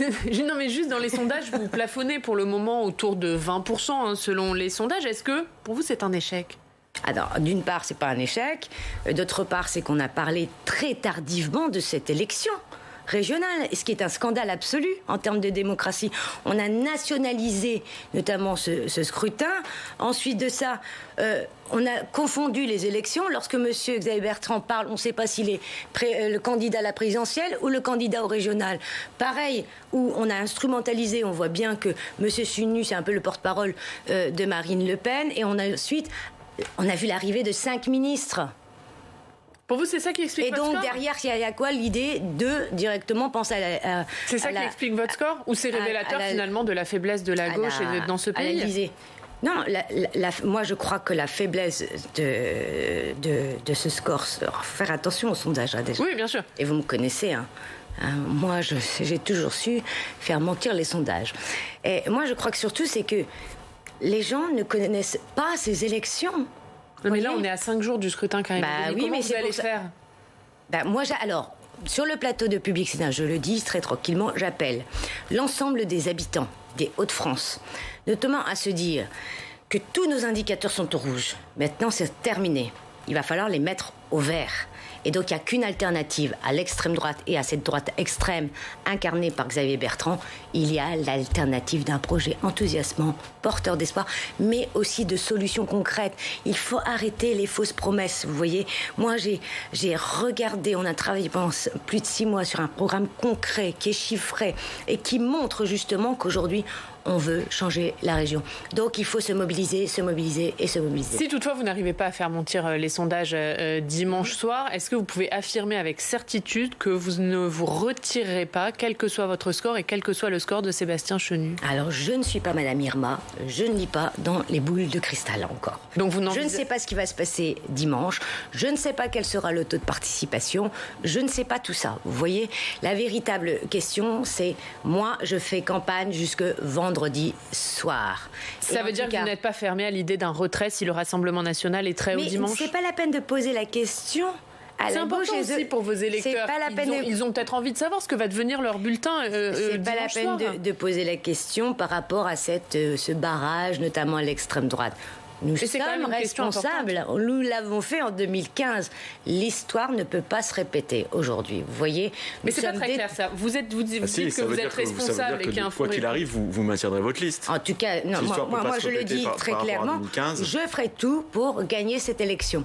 Non, mais juste dans les sondages, vous plafonnez pour le moment autour de 20%, hein, selon les sondages. Est-ce que, pour vous, c'est un échec ? Alors, d'une part, c'est pas un échec. D'autre part, c'est qu'on a parlé très tardivement de cette élection régionale, ce qui est un scandale absolu en termes de démocratie. On a nationalisé notamment ce scrutin. Ensuite de ça, on a confondu les élections. Lorsque M. Xavier Bertrand parle, on ne sait pas s'il est le candidat à la présidentielle ou le candidat au régional. Pareil, où on a instrumentalisé, on voit bien que M. Sunnu, c'est un peu le porte-parole de Marine Le Pen. Et on a vu l'arrivée de 5 ministres. Pour vous, c'est ça qui explique votre score ? Et donc, derrière, il y a quoi l'idée de directement penser à c'est ça qui explique votre score ? Ou c'est révélateur, finalement, de la faiblesse de la gauche dans ce pays ? À l'Élysée. Non, moi, je crois que la faiblesse de ce score... Alors, faut faire attention au sondage, déjà. Oui, bien sûr. Et vous me connaissez, hein. Moi, j'ai toujours su faire mentir les sondages. Et moi, je crois que surtout, c'est que les gens ne connaissent pas ces élections. Non, mais là, on est à 5 jours du scrutin, Karine. Oui, comment vous allez faire ? Alors, sur le plateau de Public Sénat, je le dis très tranquillement, j'appelle l'ensemble des habitants des Hauts-de-France, notamment à se dire que tous nos indicateurs sont au rouge. Maintenant, c'est terminé. Il va falloir les mettre au vert. Et donc, il n'y a qu'une alternative à l'extrême droite et à cette droite extrême incarnée par Xavier Bertrand. Il y a l'alternative d'un projet enthousiasmant, porteur d'espoir, mais aussi de solutions concrètes. Il faut arrêter les fausses promesses, vous voyez. Moi, j'ai regardé, on a travaillé pendant plus de 6 mois sur un programme concret, qui est chiffré, et qui montre justement qu'aujourd'hui, on veut changer la région. Donc, il faut se mobiliser et se mobiliser. Si toutefois, vous n'arrivez pas à faire mentir les sondages dimanche soir, est-ce que vous pouvez affirmer avec certitude que vous ne vous retirerez pas, quel que soit votre score et quel que soit le score de Sébastien Chenu ? Alors, je ne suis pas Madame Irma, je ne lis pas dans les boules de cristal encore. Donc je ne sais pas ce qui va se passer dimanche, je ne sais pas quel sera le taux de participation, je ne sais pas tout ça. Vous voyez, la véritable question, c'est moi, je fais campagne jusque vendredi soir. Ça veut dire que vous n'êtes pas fermé à l'idée d'un retrait si le Rassemblement national est très haut dimanche ? Mais c'est pas la peine de poser la question. C'est important aussi pour vos électeurs. Ils ont peut-être envie de savoir ce que va devenir leur bulletin c'est pas la peine de poser la question par rapport à ce barrage, notamment à l'extrême droite. Nous sommes responsables. Nous l'avons fait en 2015. L'histoire ne peut pas se répéter aujourd'hui. Vous voyez. Mais c'est pas très clair ça. Vous dites que vous êtes responsable et qu'il y a un quoi qu'il arrive, vous maintiendrez votre liste. En tout cas, non, moi je le dis très clairement. Je ferai tout pour gagner cette élection.